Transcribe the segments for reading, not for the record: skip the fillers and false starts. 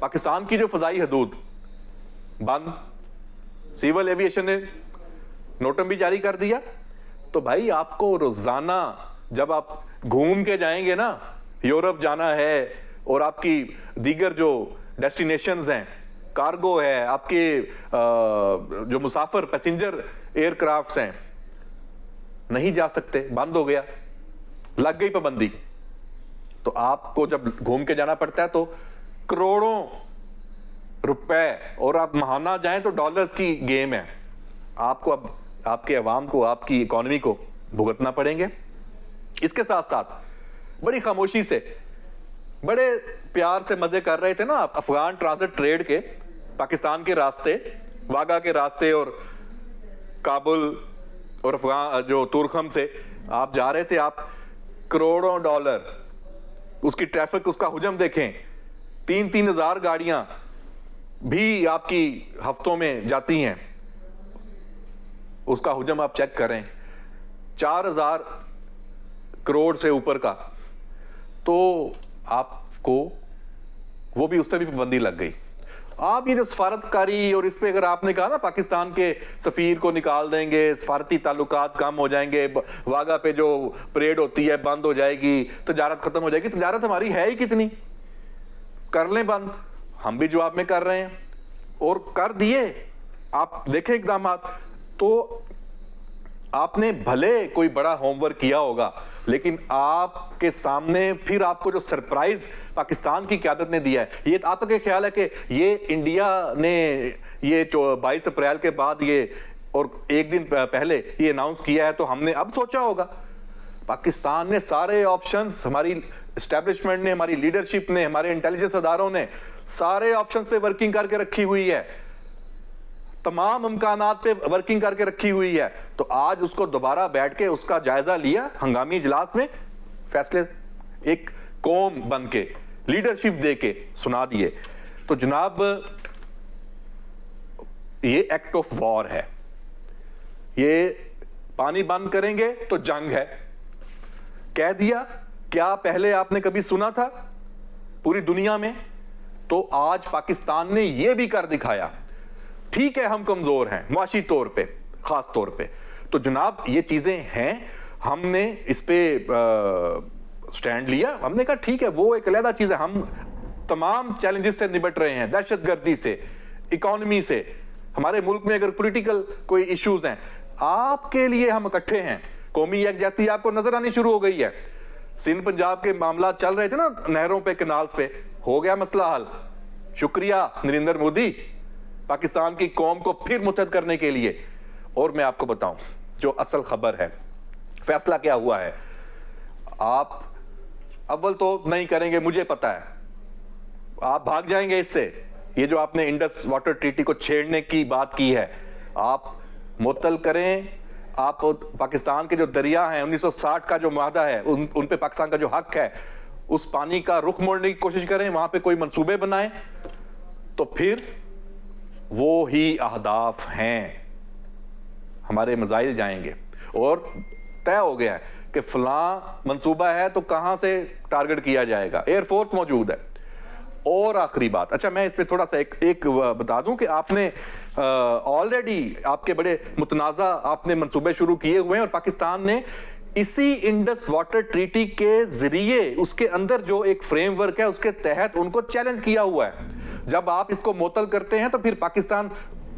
پاکستان کی جو فضائی حدود بند, سیول ایویشن نے نوٹم بھی جاری کر دیا. تو بھائی آپ کو روزانہ جب آپ گھوم کے جائیں گے نا, یورپ جانا ہے اور آپ کی دیگر جو ڈیسٹینیشنز ہیں, کارگو ہے, آپ کے جو مسافر پیسنجر ایئر کرافٹس ہیں, نہیں جا سکتے, بند ہو گیا, لگ گئی پابندی. تو آپ کو جب گھوم کے جانا پڑتا ہے تو کروڑوں روپے, اور آپ ماہانہ جائیں تو ڈالرز کی گیم ہے. آپ کو اب آپ کے عوام کو, آپ کی اکانومی کو بھگتنا پڑیں گے. اس کے ساتھ ساتھ بڑی خاموشی سے, بڑے پیار سے مزے کر رہے تھے نا افغان ٹرانزٹ ٹریڈ کے, پاکستان کے راستے, واگا کے راستے اور کابل اور افغان جو تورخم سے آپ جا رہے تھے. آپ کروڑوں ڈالر اس کی ٹریفک, اس کا حجم دیکھیں, 3,000 گاڑیاں بھی آپ کی ہفتوں میں جاتی ہیں, اس کا حجم آپ چیک کریں, 4,000 کروڑ سے اوپر کا. تو آپ کو وہ بھی, اس پہ بھی پابندی لگ گئی. آپ یہ جو سفارتکاری اور اس پہ اگر آپ نے کہا نا پاکستان کے سفیر کو نکال دیں گے, سفارتی تعلقات کم ہو جائیں گے, واگا پہ جو پریڈ ہوتی ہے بند ہو جائے گی, تجارت ختم ہو جائے گی. تجارت ہماری ہے ہی کتنی, کر لیں بند. ہم بھی جواب میں کر رہے ہیں اور کر دیے. آپ دیکھیں اقدامات. تو آپ نے بھلے کوئی بڑا ہوم ورک کیا ہوگا, لیکن آپ کے سامنے پھر آپ کو جو سرپرائز پاکستان کی قیادت نے دیا ہے, یہ آپ کا کیا خیال ہے کہ یہ انڈیا نے یہ 22 اپریل کے بعد یہ اور ایک دن پہلے یہ اناؤنس کیا ہے تو ہم نے اب سوچا ہوگا؟ پاکستان نے سارے آپشنز, ہماری اسٹیبلشمنٹ نے, ہماری لیڈرشپ نے, ہمارے انٹیلیجنس اداروں نے سارے آپشنز پہ ورکنگ کر کے رکھی ہوئی ہے, تمام امکانات پہ ورکنگ کر کے رکھی ہوئی ہے. تو آج اس کو دوبارہ بیٹھ کے اس کا جائزہ لیا ہنگامی اجلاس میں, فیصلے ایک قوم بن کے لیڈرشپ دے کے سنا دیے. تو جناب یہ ایکٹ آف وار ہے, یہ پانی بند کریں گے تو جنگ ہے, کہہ دیا. کیا پہلے آپ نے کبھی سنا تھا پوری دنیا میں؟ تو آج پاکستان نے یہ بھی کر دکھایا. ٹھیک ہے ہم کمزور ہیں معاشی طور پہ, خاص طور پہ, تو جناب یہ چیزیں ہیں, ہم نے اس پہ سٹینڈ لیا. ہم نے کہا ٹھیک ہے وہ ایک علیحدہ چیز ہے, ہم تمام چیلنجز سے نبٹ رہے ہیں, دہشت گردی سے, اکانومی سے, ہمارے ملک میں اگر پولیٹیکل کوئی ایشوز ہیں, آپ کے لیے ہم اکٹھے ہیں. قومی یکجہتی آپ کو نظر آنی شروع ہو گئی ہے. سندھ پنجاب کے معاملات چل رہے تھے نا, نہروں پہ, کنالز پہ, ہو گیا مسئلہ حل. شکریہ نریندر مودی, پاکستان کی قوم کو پھر متحد کرنے کے لیے. اور میں آپ کو بتاؤں جو اصل خبر ہے, فیصلہ کیا ہوا ہے. آپ اول تو نہیں کریں گے, مجھے پتا ہے, آپ بھاگ جائیں گے اس سے. یہ جو آپ نے انڈس واٹر ٹریٹی کو چھیڑنے کی بات کی ہے, آپ معطل کریں. آپ پاکستان کے جو دریا ہیں, 1960 کا جو معاہدہ ہے, ان پہ پاکستان کا جو حق ہے, اس پانی کا رخ موڑنے کی کوشش کریں, وہاں پہ کوئی منصوبے بنائیں, تو پھر وہ ہی اہداف ہیں, ہمارے میزائل جائیں گے. اور طے ہو گیا ہے کہ فلاں منصوبہ ہے تو کہاں سے ٹارگٹ کیا جائے گا, ایئر فورس موجود ہے. اور آخری بات, اچھا میں اس پہ تھوڑا سا ایک بتا دوں کہ آپ نے آلریڈی آپ کے بڑے متنازع آپ نے منصوبے شروع کیے ہوئے ہیں, اور پاکستان نے اسی انڈس واٹر ٹریٹی کے ذریعے اس کے اندر جو ایک فریم ورک ہے اس کے تحت ان کو چیلنج کیا ہوا ہے. جب آپ اس کو معطل کرتے ہیں تو پھر پاکستان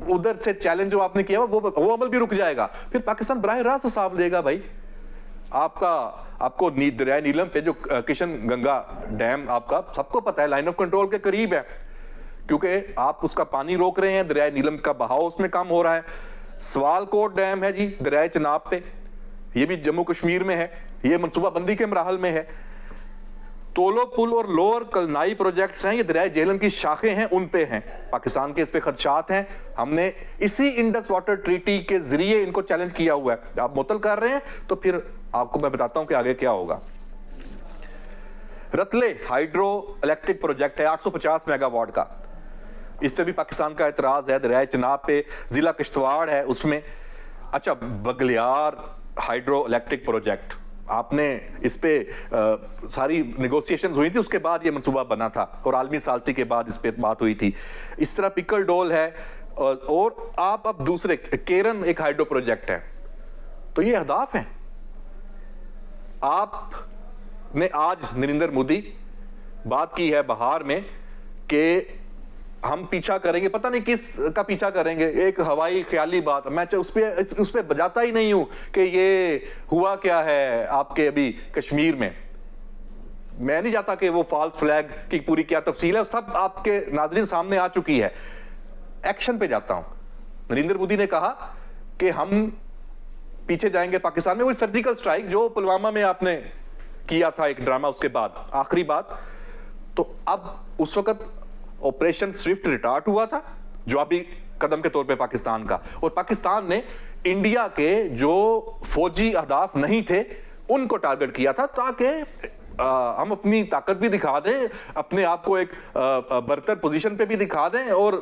ادھر سے چیلنج جو آپ نے کیا وہ عمل بھی رک جائے گا, پھر پاکستان براہ راست حساب لے گا. بھائی آپ کو دریائے نیلم پہ جو کشن گنگا ڈیم آپ کا سب کو پتا ہے لائن آف کنٹرول کے قریب ہے, کیونکہ آپ اس کا پانی روک رہے ہیں, دریائے نیلم کا بہاؤ اس میں کم ہو رہا ہے. سوال کوٹ ڈیم ہے جی دریائے چناب پہ, یہ بھی جموں کشمیر میں ہے, یہ منصوبہ بندی کے مراحل میں ہے. تولو پل اور لوور کلنائی پروجیکٹس ہیں, یہ دریائے جہلم کی شاخیں ہیں, ان پہ ہیں. پاکستان کے اس پہ خدشات ہیں, ہم نے اسی انڈس واٹر ٹریٹی کے ذریعے ان کو چیلنج کیا ہوا ہے. آپ معطل کر رہے ہیں تو پھر آپ کو میں بتاتا ہوں کہ آگے کیا ہوگا. رتلے ہائیڈرو الیکٹرک پروجیکٹ ہے 850 میگا واٹ کا, اس پہ بھی پاکستان کا اعتراض ہے. دریائے چناب پہ ضلع کشتواڑ ہے اس میں. اچھا بگلیار ہائیڈرو الیکٹرک پروجیکٹ آپ نے اس پہ ساری نیگوسیشنز ہوئی تھی, اس کے بعد یہ منصوبہ بنا تھا, اور عالمی ثالثی کے بعد اس پہ بات ہوئی تھی. اس طرح پکل ڈول ہے, اور آپ اب دوسرے کیرن ایک ہائیڈرو پروجیکٹ ہے. تو یہ اہداف ہیں. آپ نے آج نریندر مودی بات کی ہے بہار میں کہ ہم پیچھا کریں گے, پتہ نہیں کس کا پیچھا کریں گے, ایک ہوائی خیالی بات. میں اس پہ بجاتا ہی نہیں ہوں کہ یہ ہوا کیا ہے آپ کے ابھی کشمیر میں. میں نہیں جاتا کہ وہ فالس فلیگ کی پوری کیا تفصیل ہے, سب آپ کے ناظرین سامنے آ چکی ہے. ایکشن پہ جاتا ہوں. نریندر مودی نے کہا کہ ہم پیچھے جائیں گے پاکستان میں. وہی سرجیکل سٹرائک جو پلوامہ میں آپ نے کیا تھا, ایک ڈرامہ, اس کے بعد آخری بات. تو اب اس وقت آپریشن سوئفٹ ریٹارٹ ہوا تھا, جوابی قدم کے طور پہ پاکستان کا, اور پاکستان نے انڈیا کے جو فوجی اہداف نہیں تھے ان کو ٹارگٹ کیا تھا, تاکہ ہم اپنی طاقت بھی دکھا دیں, اپنے آپ کو ایک برتر پوزیشن پہ بھی دکھا دیں, اور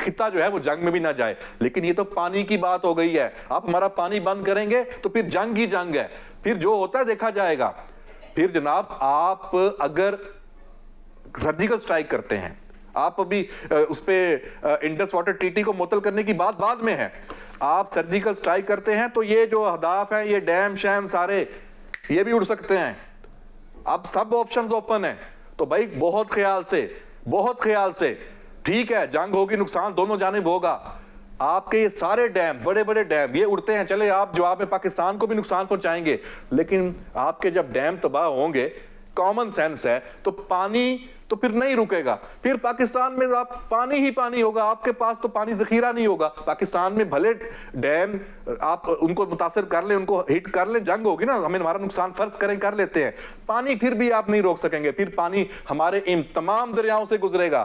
خطہ جو ہے وہ جنگ میں بھی نہ جائے. لیکن یہ تو پانی کی بات ہو گئی ہے. آپ ہمارا پانی بند کریں گے تو پھر جنگ ہی جنگ ہے, پھر جو ہوتا ہے دیکھا جائے گا. پھر جناب آپ اگر سرجیکل سٹرائک کرتے ہیں, آپ ابھی اس پہ انڈس واٹر ٹریٹی کو معطل کرنے کی بات بعد میں ہے, آپ سرجیکل سٹرائک کرتے ہیں تو یہ جو اہداف ہیں, یہ ڈیم شیم سارے یہ بھی اڑ سکتے ہیں. اب سب آپشنز اوپن ہیں. تو بھائی بہت خیال سے ٹھیک ہے, جنگ ہوگی, نقصان دونوں جانب ہوگا. آپ کے یہ سارے ڈیم, بڑے بڑے ڈیم یہ اڑتے ہیں, چلے آپ جواب میں پاکستان کو بھی نقصان پہنچائیں گے, لیکن آپ کے جب ڈیم تباہ ہوں گے, کامن سینس ہے, تو پانی تو پھر نہیں رکے گا. پھر پاکستان میں آپ پانی ہی پانی ہوگا, آپ کے پاس تو پانی ذخیرہ نہیں ہوگا. پاکستان میں بھلے ڈیم آپ ان کو متاثر کر لیں, ان کو ہٹ کر لیں, جنگ ہوگی نا, ہمیں ہمارا نقصان فرض کریں کر لیتے ہیں, پانی پھر بھی آپ نہیں روک سکیں گے. پھر پانی ہمارے ان تمام دریاؤں سے گزرے گا.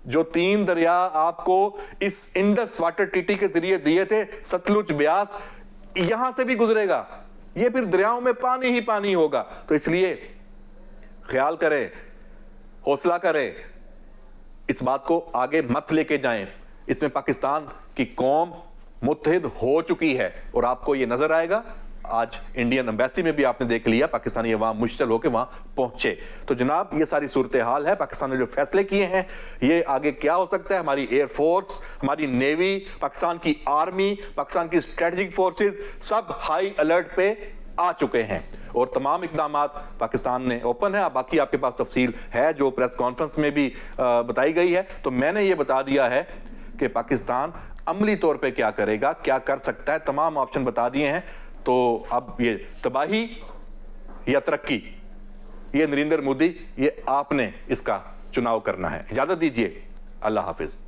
جو 3 دریا آپ کو اس انڈس واٹر ٹریٹی کے ذریعے دیے تھے, ستلج, بیاس, یہاں سے بھی گزرے گا. یہ پھر دریاؤں میں پانی ہی پانی ہوگا. تو اس لیے خیال کریں, حوصلہ کریں, اس بات کو آگے مت لے کے جائیں. اس میں پاکستان کی قوم متحد ہو چکی ہے, اور آپ کو یہ نظر آئے گا. آج انڈین ایمبیسی میں بھی آپ نے دیکھ لیا, پاکستانی عوام مشتعل ہو کے وہاں پہنچے. تو جناب یہ ساری صورتحال ہے. پاکستان نے جو فیصلے کیے ہیں, یہ آگے کیا ہو سکتا ہے. ہماری ایئر فورس, ہماری نیوی, پاکستان کی آرمی, پاکستان کی اسٹریٹجک فورسز سب ہائی الرٹ پہ آ چکے ہیں, اور تمام اقدامات پاکستان نے اوپن ہے. باقی آپ کے پاس تفصیل ہے جو پریس کانفرنس میں بھی بتائی گئی ہے. تو میں نے یہ بتا دیا ہے کہ پاکستان عملی طور پہ کیا کرے گا, کیا کر سکتا ہے, تمام آپشن بتا دیے ہیں. تو اب یہ تباہی یا ترقی, یہ نریندر مودی, یہ آپ نے اس کا چناؤ کرنا ہے. اجازت دیجیے, اللہ حافظ.